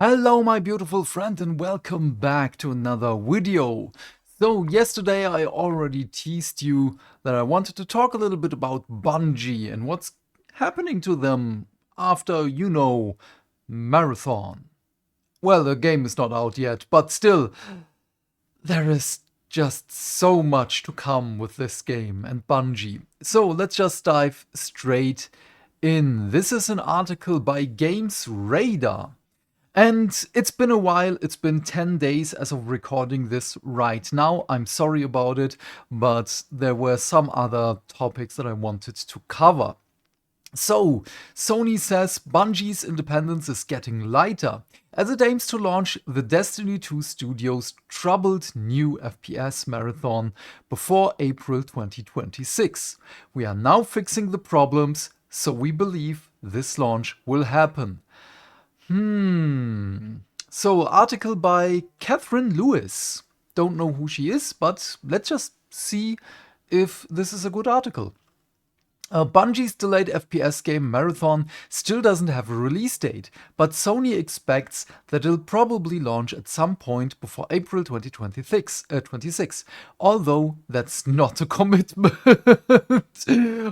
Hello my beautiful friend and welcome back to another video. So yesterday I already teased you that I wanted to talk a little bit about Bungie and what's happening to them after, Marathon. Well, the game is not out yet, but still, there is just so much to come with this game and Bungie. So let's just dive straight in. This is an article by Games Radar. And it's been a while, it's been 10 days as of recording this right now. I'm sorry about it, but there were some other topics that I wanted to cover. So, Sony says Bungie's independence is getting lighter as it aims to launch the Destiny 2 studio's troubled new FPS marathon before April 2026. We are now fixing the problems, so we believe this launch will happen. So, article by Catherine Lewis. Don't know who she is, but let's just see if this is a good article. Bungie's delayed FPS game Marathon still doesn't have a release date, but Sony expects that it'll probably launch at some point before April 2026, although that's not a commitment.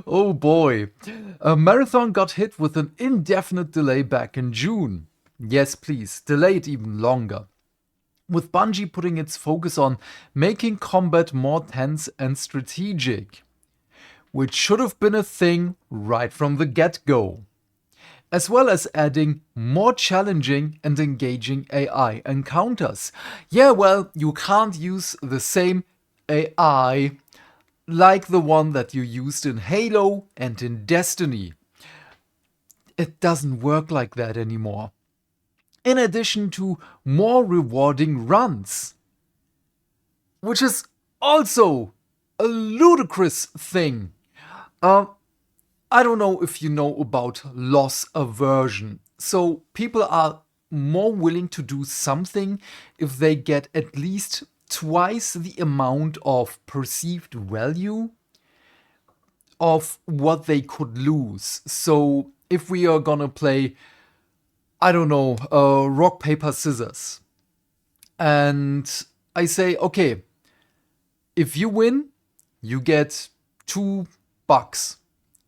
Oh boy. Marathon got hit with an indefinite delay back in June. Yes, please, delay it even longer. With Bungie putting its focus on making combat more tense and strategic, which should have been a thing right from the get-go, as well as adding more challenging and engaging AI encounters. Yeah, well, you can't use the same AI like the one that you used in Halo and in Destiny. It doesn't work like that anymore. In addition to more rewarding runs, which is also a ludicrous thing. I don't know if you know about loss aversion. So people are more willing to do something if they get at least twice the amount of perceived value of what they could lose. So if we are gonna play, I don't know, rock, paper, scissors, and I say, okay, if you win, you get $2.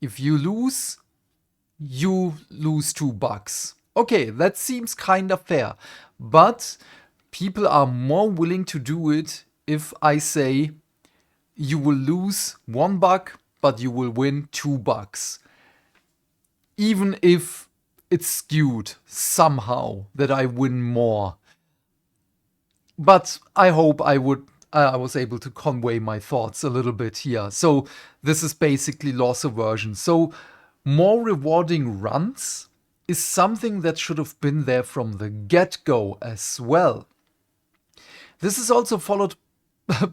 If you lose $2. Okay, that seems kind of fair. But people are more willing to do it if I say you will lose $1, but you will win $2. Even if it's skewed somehow that I win more. But I hope I was able to convey my thoughts a little bit here. So this is basically loss aversion. So more rewarding runs is something that should have been there from the get-go as well. This is also followed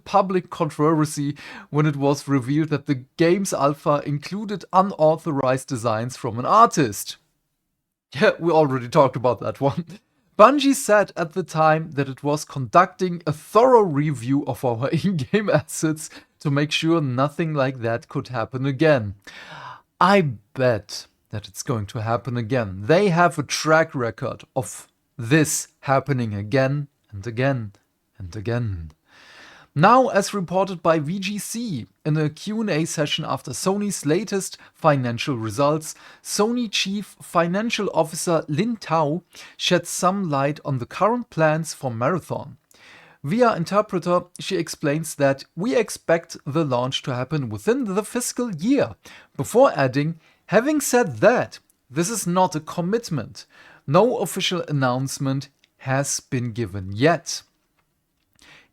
public controversy when it was revealed that the game's alpha included unauthorized designs from an artist. Yeah, we already talked about that one. Bungie said at the time that it was conducting a thorough review of our in-game assets to make sure nothing like that could happen again. I bet that it's going to happen again. They have a track record of this happening again and again and again. Now, as reported by VGC in a Q&A session after Sony's latest financial results, Sony Chief Financial Officer Lin Tao shed some light on the current plans for Marathon. Via interpreter, she explains that we expect the launch to happen within the fiscal year, before adding, having said that, this is not a commitment. No official announcement has been given yet.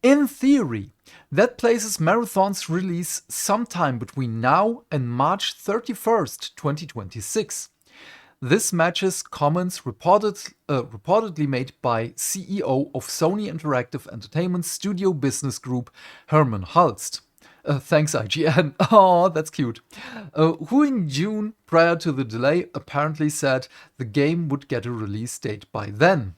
In theory, that places Marathon's release sometime between now and March 31st, 2026. This matches comments reportedly made by CEO of Sony Interactive Entertainment Studio Business Group, Herman Hulst. Thanks, IGN. Oh, that's cute. Who in June, prior to the delay, apparently said the game would get a release date by then.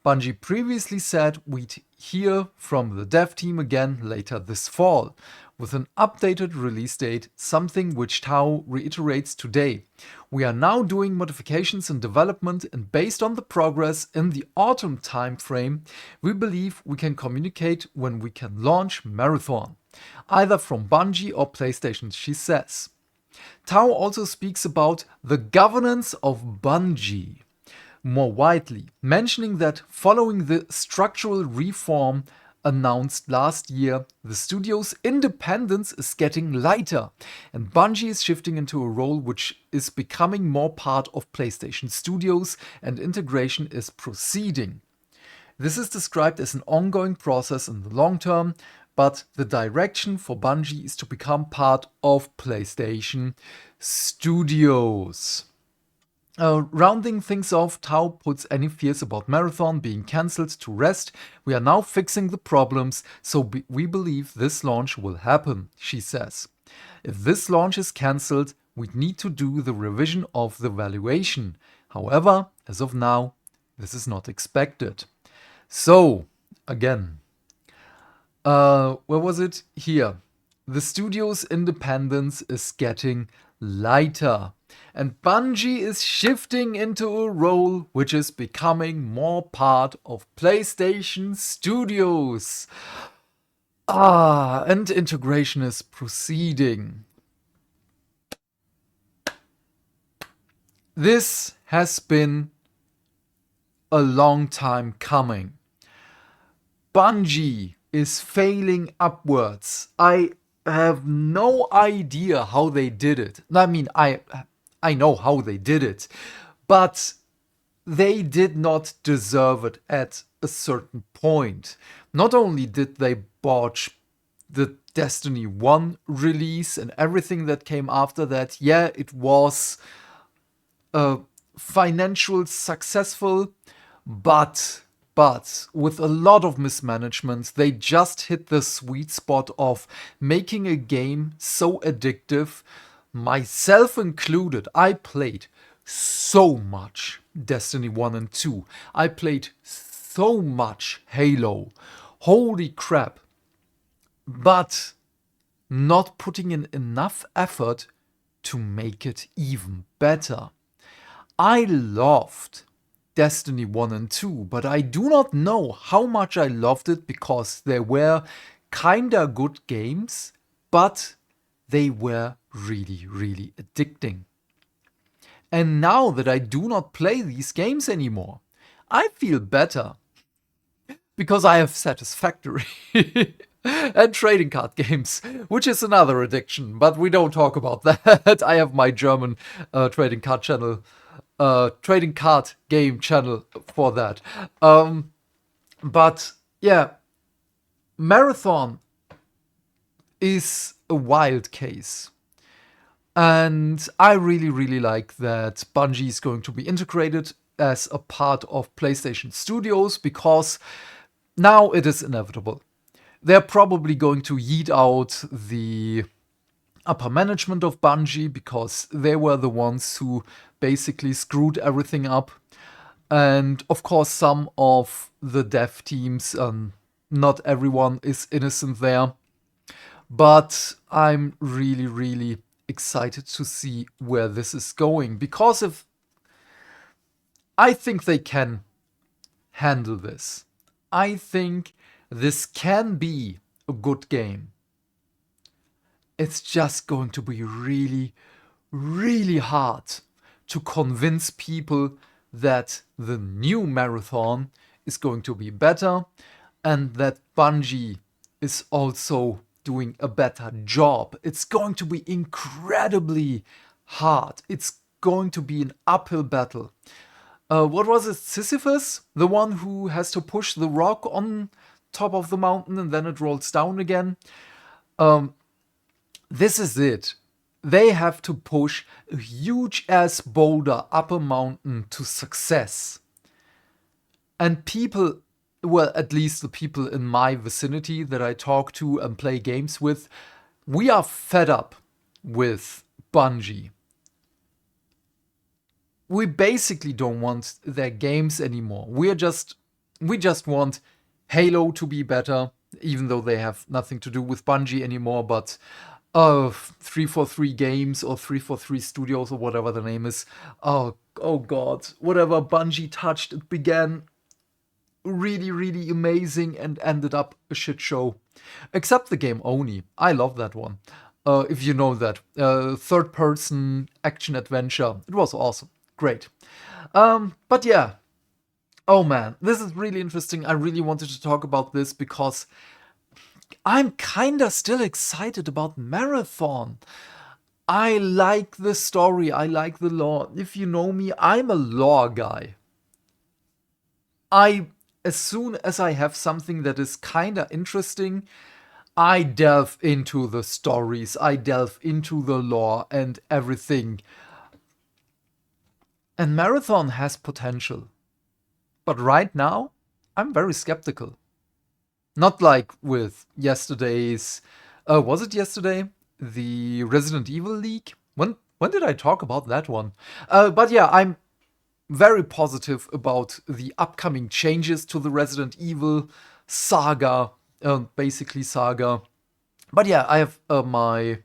Bungie previously said we'd hear from the dev team again later this fall, with an updated release date, something which Tao reiterates today. We are now doing modifications in development, and based on the progress in the autumn timeframe, we believe we can communicate when we can launch Marathon, either from Bungie or PlayStation, she says. Tao also speaks about the governance of Bungie more widely, mentioning that following the structural reform announced last year, the studio's independence is getting lighter, and Bungie is shifting into a role which is becoming more part of PlayStation Studios, and integration is proceeding. This is described as an ongoing process in the long term, but the direction for Bungie is to become part of PlayStation Studios. Rounding things off, Tao puts any fears about Marathon being cancelled to rest. We are now fixing the problems, so we believe this launch will happen, she says. If this launch is cancelled, we need to do the revision of the valuation. However, as of now, this is not expected. So, again, where was it? Here. The studio's independence is getting lighter, and Bungie is shifting into a role which is becoming more part of PlayStation Studios. And integration is proceeding. This has been a long time coming. Bungie is failing upwards. I have no idea how they did it. I mean, I know how they did it, but they did not deserve it at a certain point. Not only did they botch the Destiny 1 release and everything that came after that, yeah, it was financial successful, but with a lot of mismanagement, they just hit the sweet spot of making a game so addictive. Myself included, I played so much Destiny 1 and 2. I played so much Halo. Holy crap. But not putting in enough effort to make it even better. I loved Destiny 1 and 2, but I do not know how much I loved it because they were kinda good games, but they were really, really addicting. And now that I do not play these games anymore, I feel better because I have Satisfactory and trading card games, which is another addiction, but we don't talk about that. I have my German trading card channel. Trading card game channel for that. But yeah, Marathon is a wild case. And I really, really like that Bungie is going to be integrated as a part of PlayStation Studios because now it is inevitable. They're probably going to yeet out the upper management of Bungie because they were the ones who basically screwed everything up. And of course, some of the dev teams, not everyone is innocent there. But I'm really, really excited to see where this is going because if I think they can handle this. I think this can be a good game. It's just going to be really, really hard to convince people that the new Marathon is going to be better and that Bungie is also doing a better job. It's going to be incredibly hard. It's going to be an uphill battle. What was it? Sisyphus? The one who has to push the rock on top of the mountain and then it rolls down again? This is it. They have to push a huge-ass boulder up a mountain to success. And people, well, at least the people in my vicinity that I talk to and play games with, we are fed up with Bungie. We basically don't want their games anymore. We just want Halo to be better, even though they have nothing to do with Bungie anymore, but of 343 Games or 343 Studios or whatever the name is. Oh god, whatever Bungie touched, it began really, really amazing and ended up a shit show. Except the game Oni. I love that one. If you know that. Third person action adventure. It was awesome. Great. But yeah. Oh man, this is really interesting. I really wanted to talk about this because I'm kinda still excited about Marathon. I like the story, I like the lore. If you know me, I'm a lore guy. As soon as I have something that is kinda interesting, I delve into the stories, I delve into the lore and everything. And Marathon has potential. But right now, I'm very skeptical. Not like with yesterday's. Was it yesterday? The Resident Evil leak? When did I talk about that one? But yeah, I'm very positive about the upcoming changes to the Resident Evil saga, basically saga. But yeah, I have my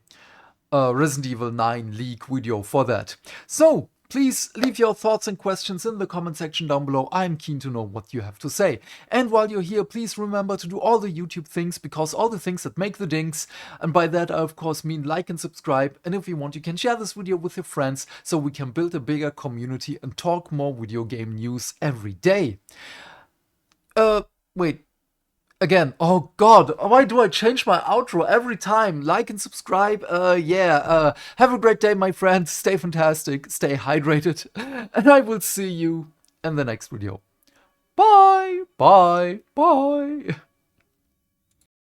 Resident Evil 9 leak video for that. So please leave your thoughts and questions in the comment section down below. I'm keen to know what you have to say. And while you're here, please remember to do all the YouTube things, because all the things that make the dinks, and by that I of course mean like and subscribe, and if you want you can share this video with your friends so we can build a bigger community and talk more video game news every day. Wait. Again, oh god, why do I change my outro every time? Like and subscribe, have a great day, my friends, stay fantastic, stay hydrated, and I will see you in the next video. Bye, bye, bye.